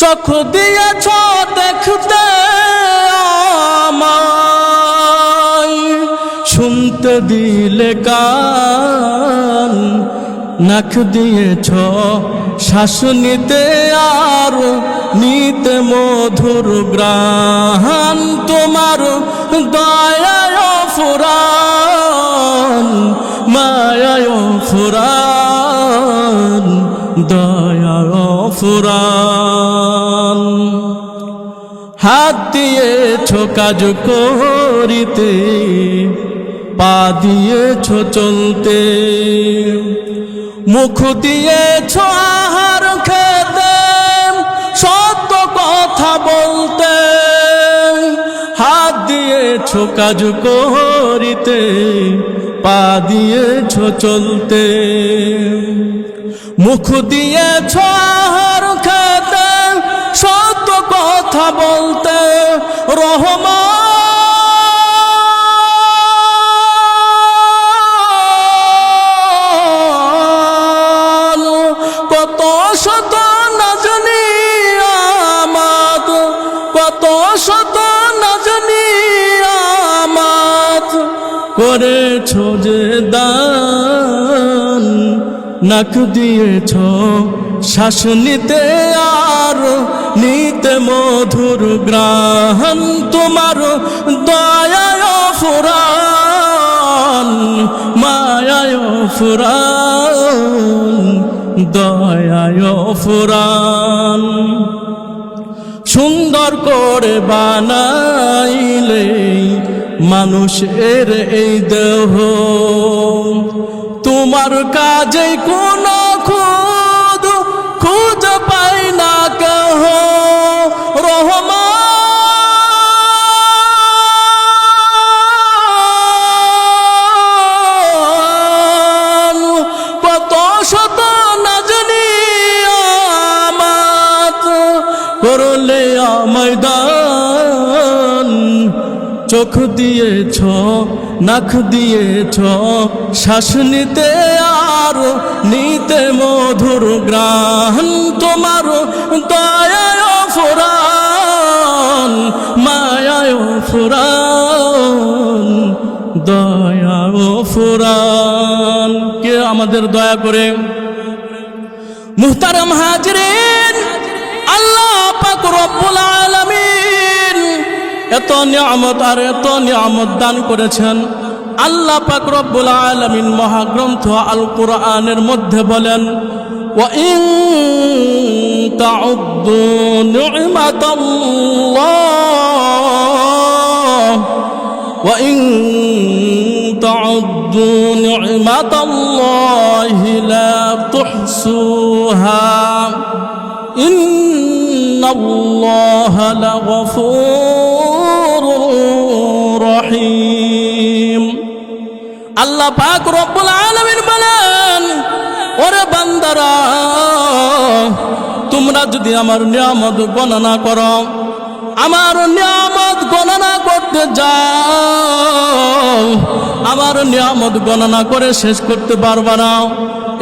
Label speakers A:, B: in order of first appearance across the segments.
A: চোখ দিয়েছ দেখতে আমায়, শুনতে দিলে কান, নাক দিয়েছ শ্বাস নিতে আর নিতে মধুর গ্রাণ। তোমার দয়ায় ফুরান, মায়ায় ফুরান, দয়ায় ফুরান। হাত দিয়েছ কাজ করিতে, পা দিয়েছ চলতে, মুখ দিয়েছ আহার খেতে, সত্য কথা বলতে। হাত দিয়েছ কাজ করিতে, পা দিয়েছ চলতে, মুখ দিয়েছ আহার খেতে, সত্য কথা বলতে। রহমান কত শত না জানি আমাদ, কত শত না জানি আমাদ করেছ যে দান। নাক দিয়েছ শ্বাস নিতে আর নিতে মধুর গ্রাণ। তোমার দয়ায় ফুরান, মায়ায় ফুরান, দয়ায় ফুরান। সুন্দর করে বানাইলে মানুষের এই দেহ, তোমার কাজে কোনো খুদ খুঁজে পাই না কেহ। রহমান কত শত না জানি আমাত করলে আমায় দান। চোখ দিয়েছ, নাক দিয়েছ শ্বাস নিতে আর নিতে মধুর গ্রাণ। তোমার দয়ায় ফুরান, মায়ায় ফুরান, দয়ায় ফুরান। কে আমাদের দয়া করে? মুহতারাম হাজরিন, আল্লাহ পাক রব্বুল আলামিন এত নিয়ামত আর এত নিয়ামত দান করেছেন। আল্লাহ পাক রব্বুল আলামিন মহাগ্রন্থ আল কুরআনের মধ্যে বলেন, ওয়া ইন তাউদ্দু নি'মাতাল্লাহ, ওয়া ইন তাউদ্দু নি'মাতাল্লাহি লা তুহসুহা, ইন্নাল্লাহা লাগফুরুর রহিম। আল্লাহ পাক রব্বুল আলামিন বলেন, ওরে বান্দারা, তোমরা যদি আমার নিয়ামত গণনা করো, আমার নিয়ামত গণনা করতে যাও, আমার নিয়ামত গণনা করে শেষ করতে পারবা না।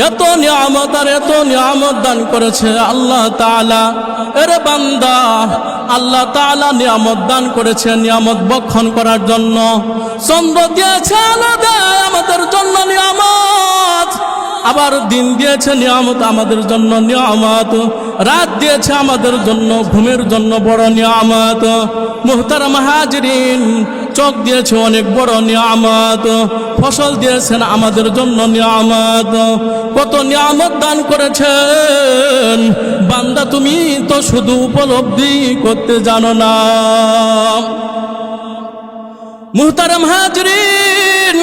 A: এত নিয়ামত আর এত নিয়ামত দান করেছে আল্লাহ তাআলা। এরে বান্দা, আল্লাহ তাআলা নিয়ামত দান করেছে নিয়ামত বক্ষণ করার জন্য। চন্দ্র দিয়েছে আলো দেয় আমাদের জন্য নিয়ামত, আবার দিন দিয়েছে নিয়ামত আমাদের জন্য নিয়ামত, রাত দিয়েছে আমাদের জন্য ঘুমের জন্য বড় নিয়ামত। মুহতারাম হাজরিন, চোখ দিয়েছে অনেক বড় নিয়ামত, ফসল দিয়েছেন আমাদের জন্য নিয়ামত। কত নিয়ামত দান করেছেন বান্দা, তুমি তো শুধু উপলব্ধি করতে জানো না। মুহতারাম হাজরিন,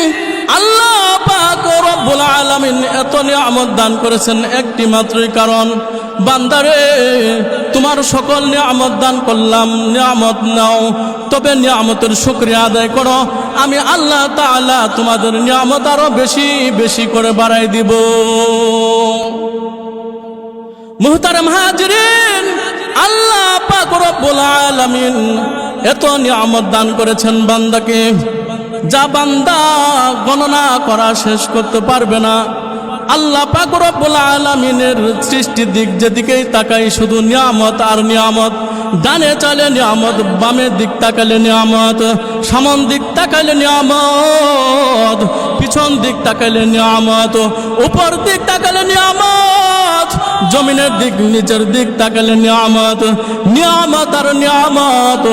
A: আল্লাহ পাক রব্বুল আলামিন এত নিয়ামত দান করেছেন একটি মাত্রই কারণ, বান্দারে তোমার সকল নিয়ামত দান করলাম, নিয়ামত নাও, তবে নিয়ামতের শুকরিয়া আদায় করো। আমি আল্লাহ তাআলা তোমাদের নিয়ামত আরো বেশি বেশি করে বাড়াই দিব। মুহতারাম হাজরিন, আল্লাহ পাক রব্বুল আলামিন এত নিয়ামত দান করেছেন বান্দাকে, যা বান্দা গণনা করা শেষ করতে পারবে না। আল্লাহ পাক রব্বুল আলামিনের সৃষ্টির দিক যেদিকেই তাকাই শুধু নিয়ামত আর নিয়ামত। ডানে চলে নিয়ামত, বামের দিক তাকালে নিয়ামত, সামন দিক তাকালে নিয়ামত, পিছন দিক তাকালে নিয়ামত, উপর দিক তাকালে নিয়ামত, জমিনের দিক নিচের দিক তাকালে নিয়ামত। নিয়ামত আর নিয়ামত,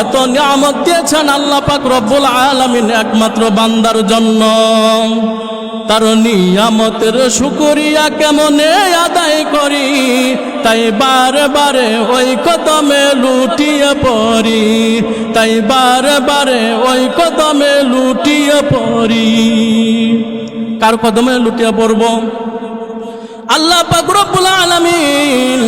A: এত নিয়ামত দিয়েছেন আল্লাহ পাক রব্বুল আলামিন একমাত্র বান্দার জন্য। তার নিয়ামতের শুকরিয়া কেমনে আদায় করি, তাই বারে বারে ওই কদমে লুটিয়ে পড়ি, তাই বারে বারে ওই কদমে লুটিয়ে পড়ি। কার কদমে লুটিয়ে পড়ব? আল্লাহ পাক রব্বুল আলামিন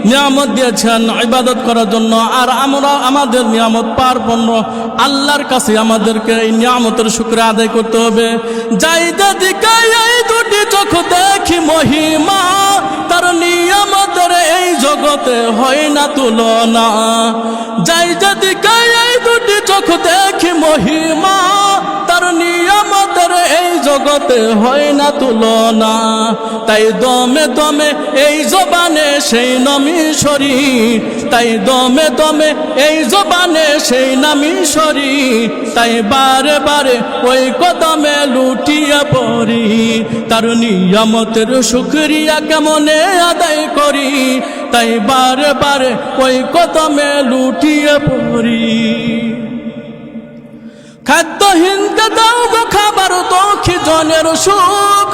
A: নিয়ামত দিয়েছেন ইবাদত করার জন্য, আর আমরা আমাদের নিয়ামত পার পণ্য আল্লাহর কাছে আমাদেরকে এই নিয়ামতের শুকরিয়া আদায় করতে হবে। যাই দিকে এই দুটি চোখ দেখি মহিমা, তার নিয়ামতের এই জগতে হয় না তুলনা। যাই দিকে এই দুটি চোখ দেখি মহিমা, তার নিয়ামতের এই জগতে হয় না তুলনা। তাই দমে দমে এই জবানে সেই নামই সরি, তাই দমে দমে এই জবানে সেই নামই সরি, তাই বারে বারে ওই কদমে লুটিয়ে পড়ি। তার নিয়ামতের শুকরিয়া কেমনে আদায় করি, তাই বারে বারে ওই কদমে লুটিয়ে পড়ি। খাদ্যহীনকে দাও গো খাবার, দুঃখী জনের সুখ,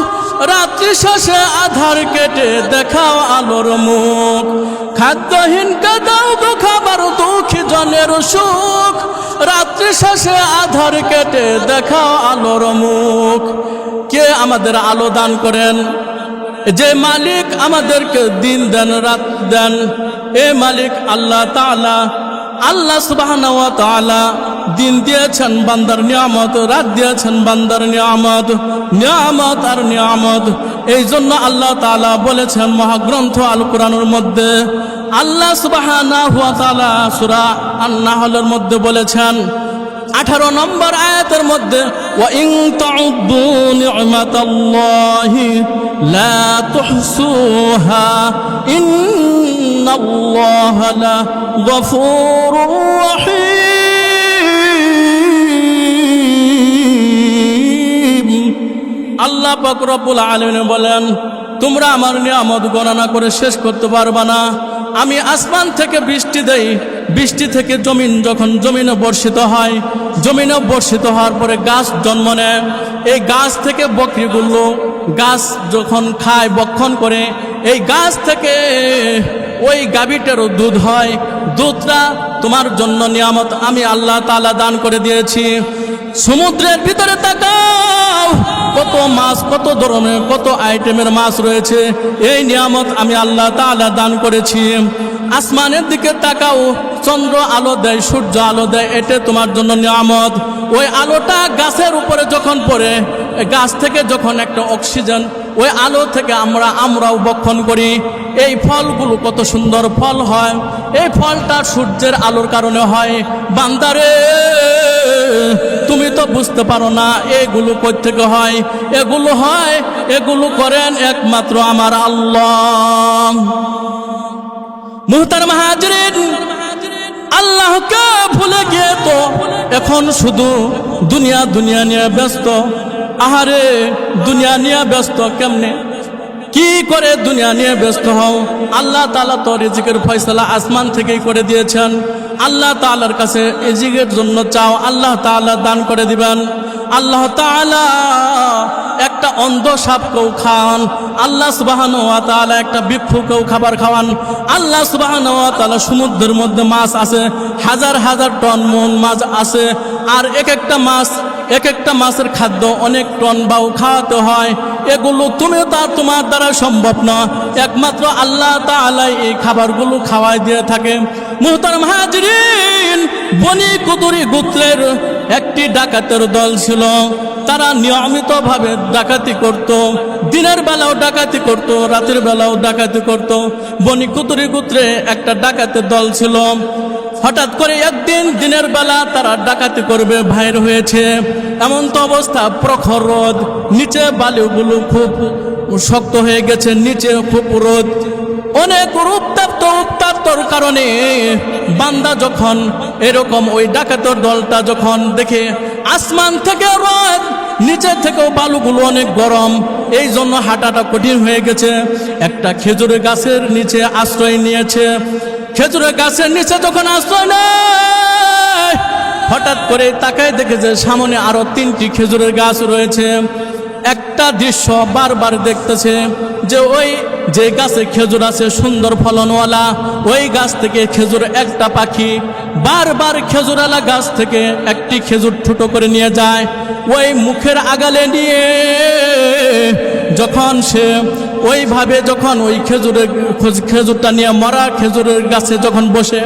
A: রাত্রি শেষে আধার কেটে দেখাও আলোর মুখ। খাদ্যহীনকে দাও গো খাবার, দুঃখী জনের সুখ, রাত্রি শেষে আধার কেটে দেখাও আলোর মুখ। কে আমাদের আলো দান করেন? যে মালিক আমাদেরকে দিন দেন রাত দেন, এ মালিক আল্লাহ তাআলা। আল্লাহ সুবহানাহু ওয়া তাআলা দিন দিয়েছেন বান্দার নিয়ামত, রাত দিয়েছেন বান্দার নিয়ামত, নিয়ামত আর নিয়ামত। এই জন্য আল্লাহ তাআলা বলেছেন মহাগ্রন্থ আল কোরআনের মধ্যে, আল্লাহ সুবহানাহু ওয়া তাআলা সূরা আন-নাহলের মধ্যে বলেছেন 18 নম্বর আয়াতের মধ্যে, ওয়া ইন তাউদ্দু নি'মাতাল্লাহি লা তুহসুহা ইন্নাল্লাহা লা গফুরুর রহিম। আল্লাহ পাক রব্বুল আলামিন বলেন, তোমরা আমার নিয়ামত গণনা করে শেষ করতে পারবা না। আমি আসমান থেকে বৃষ্টি দেই, বৃষ্টি থেকে জমিন, যখন জমিনে বর্ষিত হয়, জমিনে বর্ষিত হওয়ার পরে গাছ জন্ম নেয়। এই গাছ থেকে বকরিগুলো গাছ যখন খায়, বক্ষণ করে, এই গাছ থেকে ওই গাভীটারও দুধ হয়। দুধটা তোমার জন্য নিয়ামত আমি আল্লাহ তাআলা দান করে দিয়েছি। সমুদ্রের ভিতরে তাকাও, কত মাছ, কত ধরনের, কত আইটেমের মাছ রয়েছে। এই নিয়ামত আমি আল্লাহ তাআলা দান করেছি। আসমানের দিকে তাকাও, চন্দ্র আলো দেয়, সূর্য আলো দেয়, এটা তোমার জন্য নিয়ামত। ওই আলোটা গাছের উপরে যখন পড়ে, গাছ থেকে যখন একটা অক্সিজেন, ওই আলো থেকে আমরাও বক্ষণ করি। এই ফলগুলো কত সুন্দর ফল হয়, এই ফলটা সূর্যের আলোর কারণে হয়। বান্দারে তুমি তো বুঝতে পারো না এগুলো কই থেকে হয়। এগুলো হয়, এগুলো করেন একমাত্র আমার আল্লাহ। মুহতারাম হাজিরিন, আল্লাহকে ভুলে গিয়ে তো এখন শুধু দুনিয়া দুনিয়া নিয়ে ব্যস্ত। আহারে, দুনিয়া নিয়ে ব্যস্ত কেমনে, কি করে দুনিয়া নিয়ে ব্যস্ত হও? আল্লাহ তাআলা তো রিজিকের ফয়সালা আসমান থেকেই করে দিয়েছেন। আল্লাহ তাআলার কাছে রিজিকের জন্য চাও, আল্লাহ তাআলা দান করে দিবেন। আল্লাহ তাআলা একটা অন্ধ সাপকেও খাওয়ান, আল্লাহ সুবহানাহু ওয়া তাআলা একটা ভিক্ষুকেও খাবার খাওয়ান। আল্লাহ সুবহানাহু ওয়া তাআলা সমুদ্রের মধ্যে মাছ আছে, হাজার হাজার টন মন মাছ আছে, আর এক একটা মাছের খাদ্য অনেক টন বাউ খাওয়াতে হয়। এগুলো তুমি তোমার দ্বারা সম্ভব না, একমাত্র আল্লাহ তাআলা এই খাবারগুলো খাওয়াই দিয়ে থাকে। মুহতারাম হাজিরিন, বনি কুদুরি গোত্রের একটি ডাকাতের দল ছিল। তারা নিয়মিতভাবে ডাকাতি করত, দিনের বেলাও ডাকাতি করত, রাতের বেলাও ডাকাতি করত। বনি কুদুরি গোত্রে একটা ডাকাতের দল ছিল। হঠাৎ করে একদিন দিনের বেলা তারা ডাকাতি করবে বাইর হয়েছে। এমন তো অবস্থা, প্রখর রোদ, নিচে বালুগুলো খুব শক্ত হয়ে গেছে, নিচে খুব রোদ, অনেক উত্তাপ্তর কারণে বান্দা যখন এরকম ওই ডাকাতের দলটা যখন দেখে আসমান থেকে রোদ, নিচে থেকেও বালুগুলো অনেক গরম, এই জন্য হাঁটাটা কঠিন হয়ে গেছে। একটা খেজুরের গাছের নিচে আশ্রয় নিয়েছে। খেজুরের গাছের নিচে যখন আশ্রয় নেয়, হঠাৎ করে তাকায় দেখে যে সামনে আরো 3টি খেজুরের গাছ রয়েছে। একটা দৃশ্য বারবার দেখতেছে যে ওই যে গাছে খেজুর আছে সুন্দর ফলনওয়ালা, ওই গাছ থেকে খেজুর একটা পাখি বারবার খেজুরওয়ালা গাছ থেকে একটি খেজুর ছোট করে নিয়ে যায়, ওই মুখের আগালে নিয়ে যখন সে ওইভাবে যখন ওই খেজুরটা নিয়ে মরা খেজুরের গাছে যখন বসে,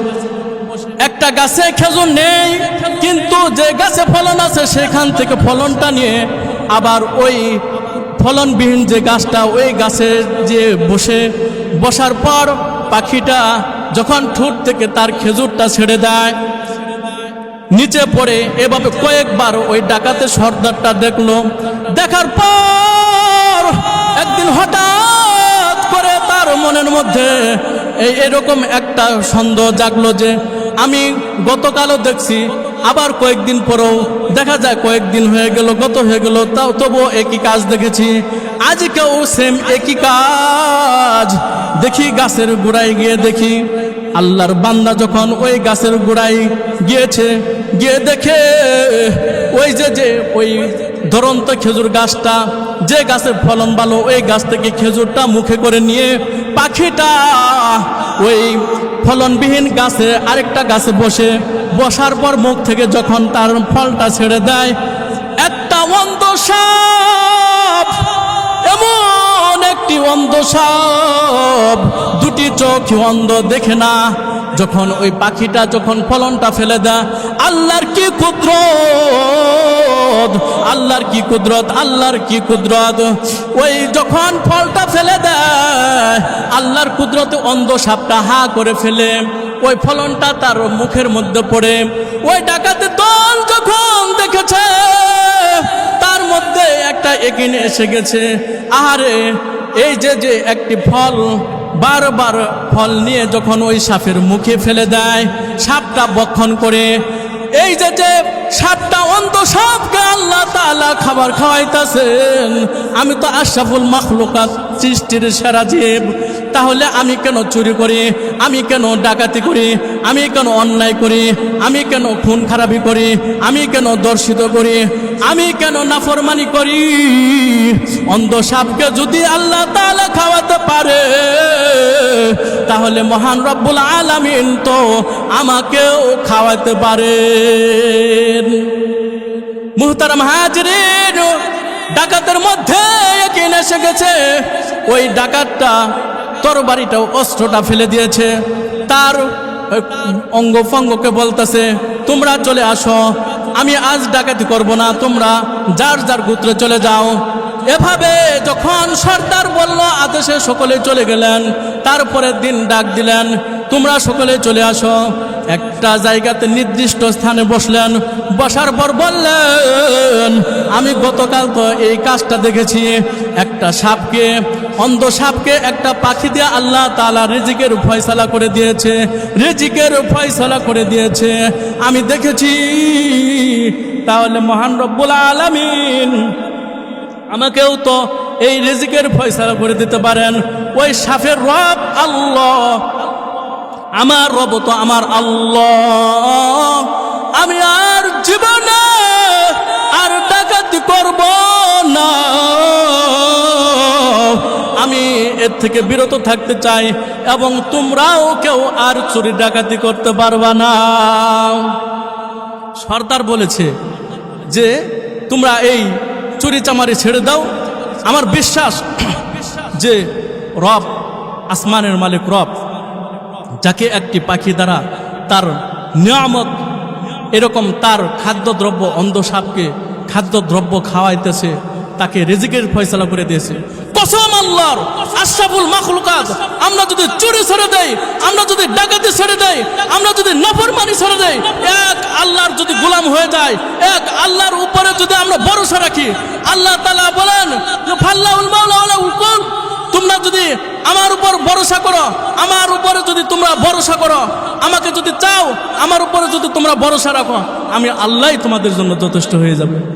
A: একটা গাছে খেজুর নেই কিন্তু যে গাছে ফলন আছে সেখান থেকে ফলনটা নিয়ে আবার ওই ফলনবিহীন যে গাছটা ওই গাছে যে বসার পর পাখিটা যখন ঠোঁট থেকে তার খেজুরটা ছেড়ে দেয়, নিচে পড়ে এভাবে কয়েকবার ওই ডাকাতের সর্দারটা দেখলো। দেখার পর একদিন হঠাৎ করে তার মনের মধ্যে এরকম একটা সন্দেহ জাগলো যে আমি গতকালও দেখছি, আবার কয়েকদিন পরেও দেখা যায়, কয়েকদিন হয়ে গেল, গত হয়ে গেল, তাও তবুও একই কাজ দেখেছি, আজকেও সেম একই কাজ। দেখি গাছের গোড়ায় গিয়ে দেখি আল্লাহর বান্দা যখন ওই গাছের গোড়ায় গিয়েছে, গিয়ে দেখে ওই যে ওই ধরন্ত খেজুর গাছটা, যে গাছের ফলন ভালো, ওই গাছ থেকে খেজুরটা মুখে করে নিয়ে পাখিটা ওই ফলনবিহীন গাছে আরেকটা গাছে বসার পর মুখ থেকে যখন তার ফলটা ছেড়ে দেয়, একটা অন্ধ সাপ, এমন একটি অন্ধ সাপ, 2টি চোখ অন্ধ, দেখে না, যখন ওই পাখিটা যখন ফলনটা ফেলে দেয়, আল্লাহর কি কুদরত, আল্লাহর কি কুদরত, আল্লাহর কি কুদরত, ওই যখন ফলটা ফেলে দেয় আল্লাহর কুদরতে অন্ধ সাপটা হা করে ফেলে, ওই ফলনটা তার মুখের মধ্যে পড়ে। ওই ডাকাতের দল যখন দেখেছে তার মধ্যে একটা একিনে এসে গেছে, আহারে এই যে একটি ফল বারবার ফল নিয়ে যখন ওই সাপের মুখে ফেলে দেয়, সাপটা বক্ষণ করে, এই যে সাপটা অন্ধ সাপকে আল্লাহ তাআলা খাবার খাওয়াইতেছেন, আমি তো আশরাফুল মাখলুকাত, সৃষ্টির সেরা জীব, তাহলে আমি কেন চুরি করি, আমি কেন ডাকাতি করি, আমি কেন অন্যায় করি, আমি কেন খুন খারাপি করি, আমি কেন দর্শিত করি, আমি কেন নাফরমানি করি? অন্ধ সাপকে যদি আল্লাহ তাআলা খাওয়াতে পারে তাহলে মহান রব্বুল আলামিন তো আমাকেও খাওয়াতে পারেন। মুহতারাম হাজিরিন, ডাকাতের মধ্যে ইয়াকিন এসে গেছে। ওই ডাকাতটা তরবারিটা অস্ত্রটা ফেলে দিয়েছে, তার অঙ্গ ফঙ্গকে বলতেছে তোমরা চলে আসো, আমি আজ ডাকাতি করব না, তোমরা যার যার গোত্রে চলে যাও। এভাবে যখন সর্দার বলল আদেশে সকলে চলে গেলেন। তারপরের দিন ডাক দিলেন তোমরা সকলে চলে আসো। একটা জায়গাতে নির্দিষ্ট স্থানে বসলেন। বসার পর বললেন আমি গতকাল তো এই কাজটা দেখেছি, একটা সাপকে, অন্ধ সাপকে একটা পাখি দিয়ে আল্লাহ তাআলা রিজিকের ফয়সালা করে দিয়েছে, রিজিকের ফয়সালা করে দিয়েছে আমি দেখেছি। তাহলে মহান রব্বুল আলামিন আমাকেও তো এই রিজিকের ফয়সালা করে দিতে পারেন। ওই সাপের রব আল্লাহ, আমার রব তো আমার আল্লাহ। আমি আর জীবনে আর ডাকাতি করব না, আমি এর থেকে বিরত থাকতে চাই, এবং তোমরাও কেউ আর চুরি ডাকাতি করতে পারবা না। সর্দার বলেছে যে তোমরা এই চুরি চামারি ছেড়ে দাও। আমার বিশ্বাস যে রব, আসমানের মালিক রব, যাকে একটি পাখি দ্বারা তার নিয়ামত, এরকম তার খাদ্যদ্রব্য, অন্ধ সাপকে খাদ্যদ্রব্য খাওয়াইতেছে, তাকে রিজিকের ফয়সালা করে দিয়েছে। কসম আল্লাহর, আশরাফুল মাখলুকাত, আমরা যদি চুরি ছেড়ে দেই, আমরা যদি ডাকাতি ছেড়ে দেই, আমরা যদি নাফরমানি ছেড়ে দেই, এক আল্লাহর যদি গোলাম হয়ে যায়, এক আল্লাহর উপরে যদি আমরা ভরসা রাখি, আল্লাহ তাআলা বলেন ফাল্লাহুল মাওলা ওয়ালা উকুল আমার উপর ভরসা করো, আমার উপরে যদি তোমরা ভরসা করো, আমাকে যদি চাও, আমার উপরে যদি তোমরা ভরসা রাখো, আমি আল্লাহই তোমাদের জন্য যথেষ্ট হয়ে যাবে।